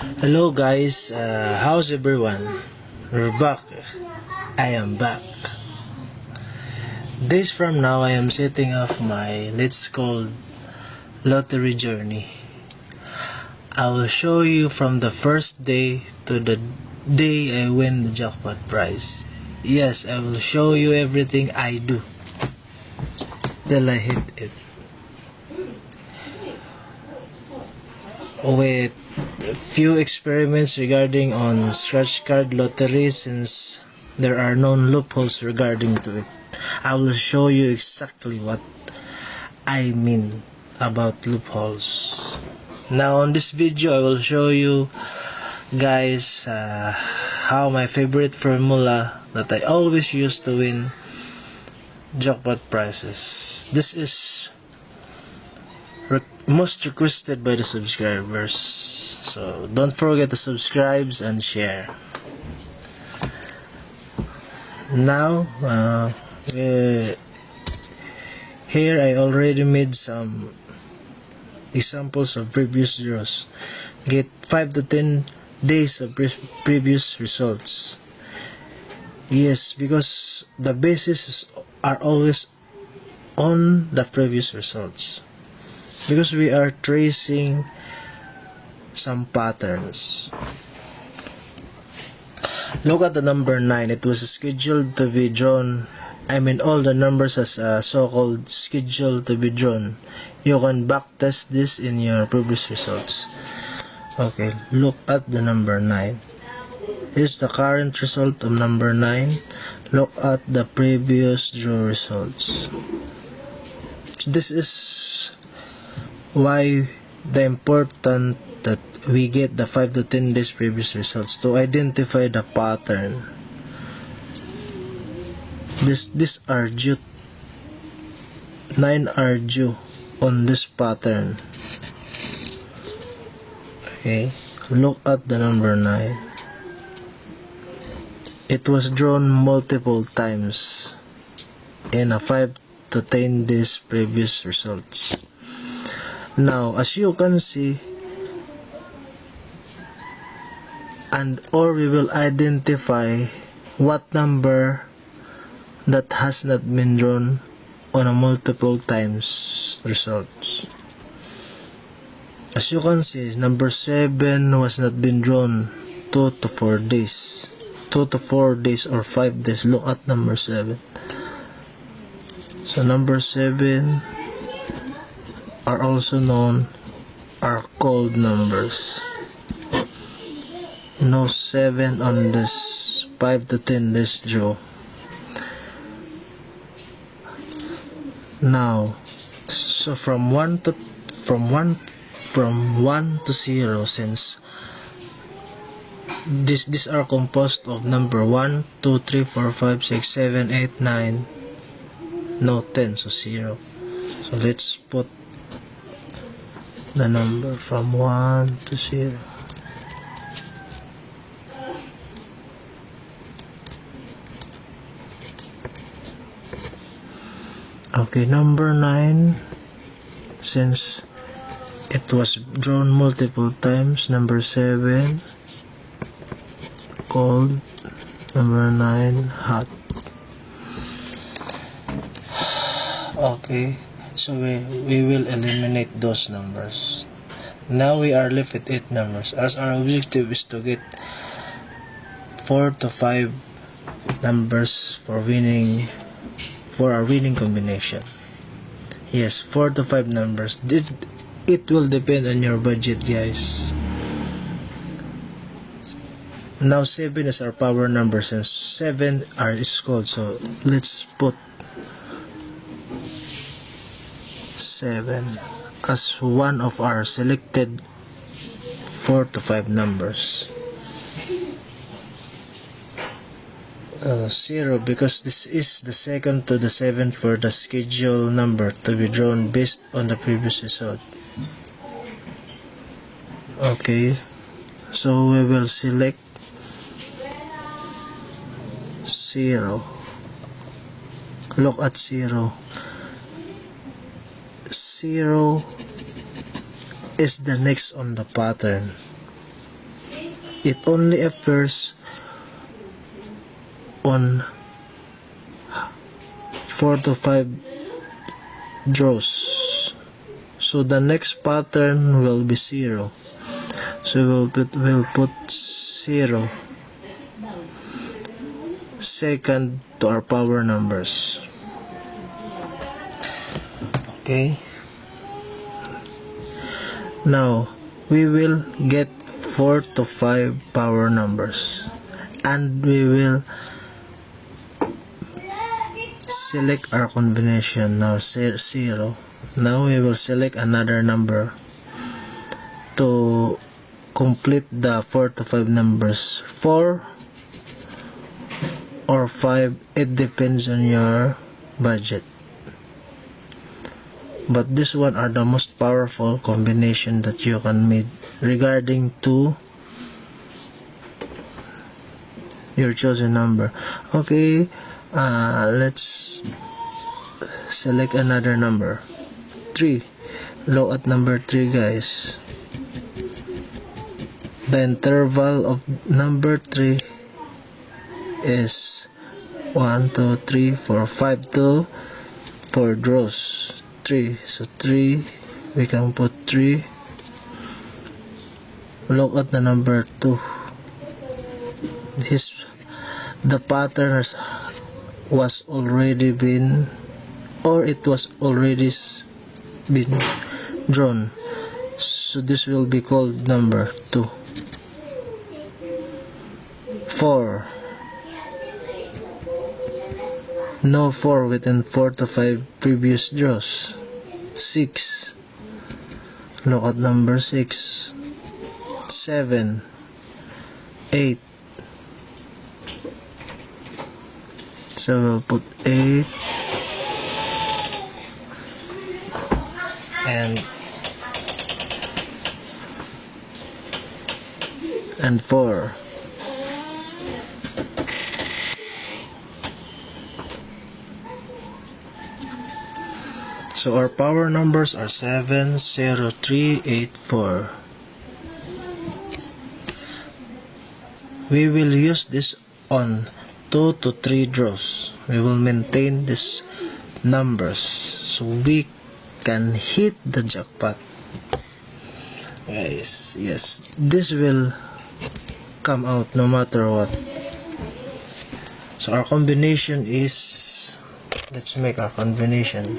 Hello guys, how's everyone? We're back. I am back. Days from now, I am setting off my Let's Call lottery journey. I will show you from the first day to the day I win the jackpot prize. Yes, I will show you everything I do till I hit it. With few experiments regarding on scratch card lottery, since there are known loopholes regarding to it. I will show you exactly what I mean about loopholes. Now on this video I will show you guys how my favorite formula that I always use to win jackpot prizes. This is most requested by the subscribers, so don't forget to subscribe and share. Now here I already made some examples of previous draws. Get 5 to 10 days of previous results. Yes, because the bases are always on the previous results, because we are tracing some patterns. Look at the number 9. It was scheduled to be drawn. I mean, all the numbers as so-called scheduled to be drawn. You can backtest this in your previous results. Okay, look at the number 9. This is the current result of number 9. Look at the previous draw results. This is why the important that we get the 5 to 10 days previous results, to identify the pattern. These are due, 9 are due on this pattern. Okay, look at the number 9. It was drawn multiple times in a 5 to 10 days previous results. Now, as you can see, or we will identify what number that has not been drawn on a multiple times results. As you can see, number 7 was not been drawn 2 to 4 days. 2 to 4 days or 5 days. Look at number 7. So number 7 are also known, are called numbers. No 7 on this 5 to 10 days draw. Now, so from 1 to 0, since these are composed of number 1, 2, 3, 4, 5, 6, 7, 8, 9, no 10, so 0. So let's put the number from 1 to 0. Okay, number 9, since it was drawn multiple times, number 7 called number 9 hot. Okay, so we will eliminate those numbers. Now we are left with 8 numbers, as our objective is to get 4 to 5 numbers for our winning combination. Yes, 4 to 5 numbers. It will depend on your budget, guys. Now 7 is our power number, since 7 is called, so let's put 7 as one of our selected 4 to 5 numbers. 0, because this is the second to the 7th for the schedule number to be drawn based on the previous result. Okay, so we will select 0. Look at 0. 0 is the next on the pattern. it only appears on 4 to 5 draws. So the next pattern will be 0. So we'll put 0 second to our power numbers. Okay. Now we will get 4 to 5 power numbers, and we will select our combination. Now 0. Now we will select another number to complete the 4 to 5 numbers. 4 or 5, it depends on your budget. But this one are the most powerful combination that you can make regarding to your chosen number. Okay, let's select another number. 3. Look at number 3, guys. The interval of number 3 is 1, 2, 3, 4, 5 to 4 draws. 3. So 3, we can put 3. Look at the number 2. The pattern was already been, or it was already been drawn. So this will be called number 2. 4. No 4 within 4 to 5 previous draws. 6. Look at number 6. 7. 8. So we'll put 8 and 4. So our power numbers are 7, 0, 3, 8, 4. We will use this on 2 to 3 draws. We will maintain these numbers so we can hit the jackpot. Guys, yes, this will come out no matter what. So our combination is, let's make our combination.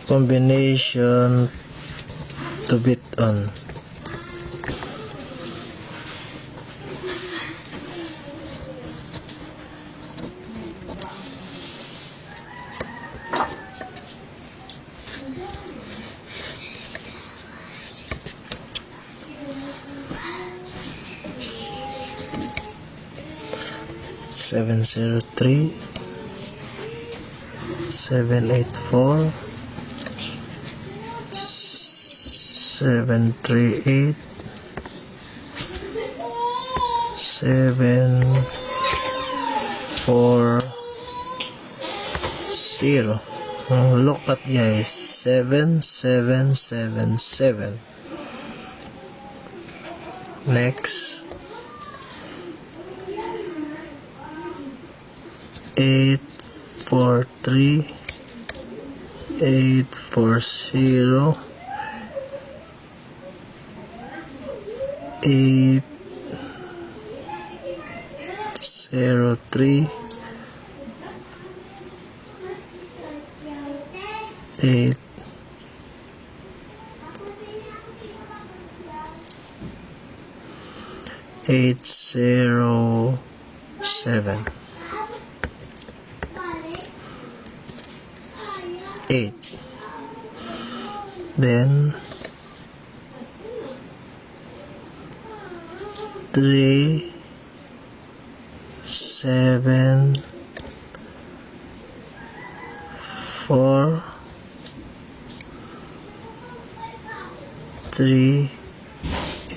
Combination to bid on. Seven, 0, 3, 7, 8, 4, 7, 3, 8, 7, 4, 0. Look at, guys, 7, 7, 7, 7. Next, 8, 4, 3, 8, 4, 0, 8, 0, 3, 8, 8, 0, 7. 8. Then 3, 7, 4, 3,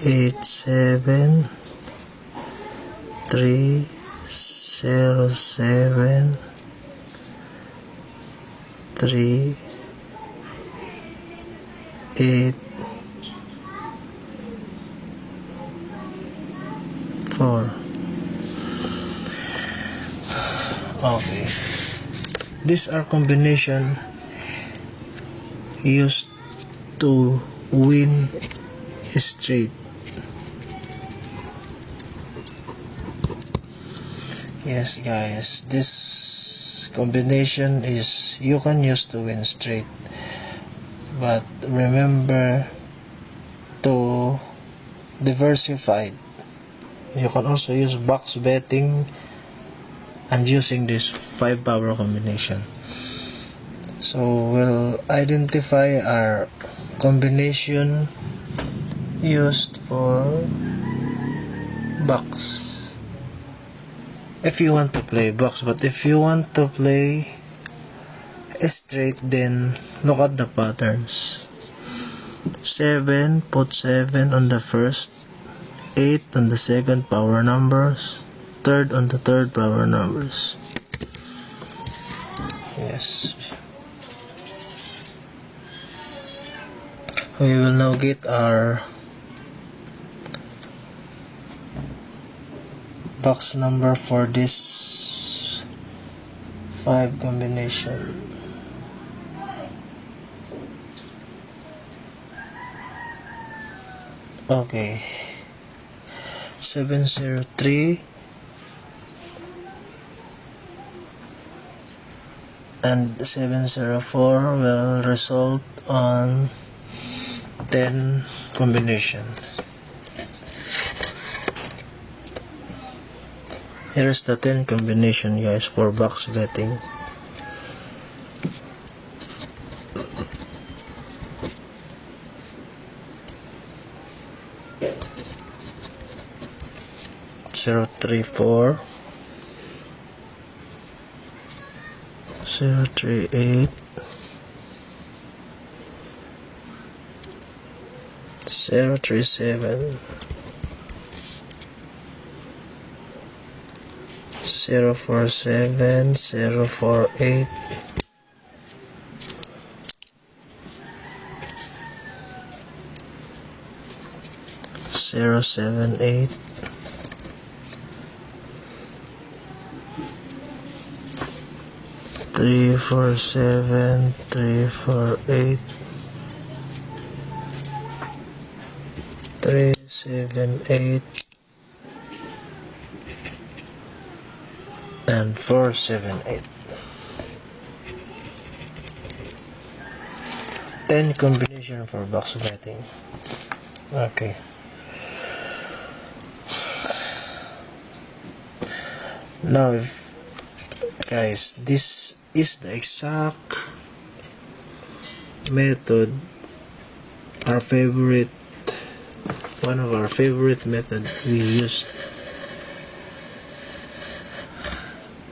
8, 7, 3, 0, 7, 3, 8, These are combination used to win straight. Yes guys, this combination is you can use to win straight, but remember to diversify. You can also use box betting and using this 5 power combination. So we'll identify our combination used for box if you want to play box, but if you want to play straight, then look at the patterns. 7, put 7 on the first, 8 on the second power numbers, 3rd on the 3rd power numbers. Yes, we will now get our box number for this 5 combination. Okay, 703 and 704 will result on 10 combination. Here's the 10 combination guys for box betting. Zero 3-4, 0-3-8, 0-3-7, 0-4-7, 0-4-8, 0-7-8, 3-4-7, 3-4-8, 3-7-8, and 4-7-8. 10 combination for box betting. Okay. Now, guys, this is the exact method, our favorite, one of our favorite method we used.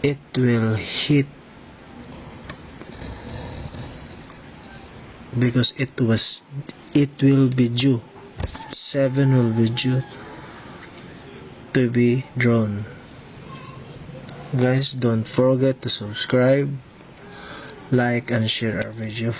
It will hit because it will be due. 7 will be due to be drawn. Guys, don't forget to subscribe, like, and share our video.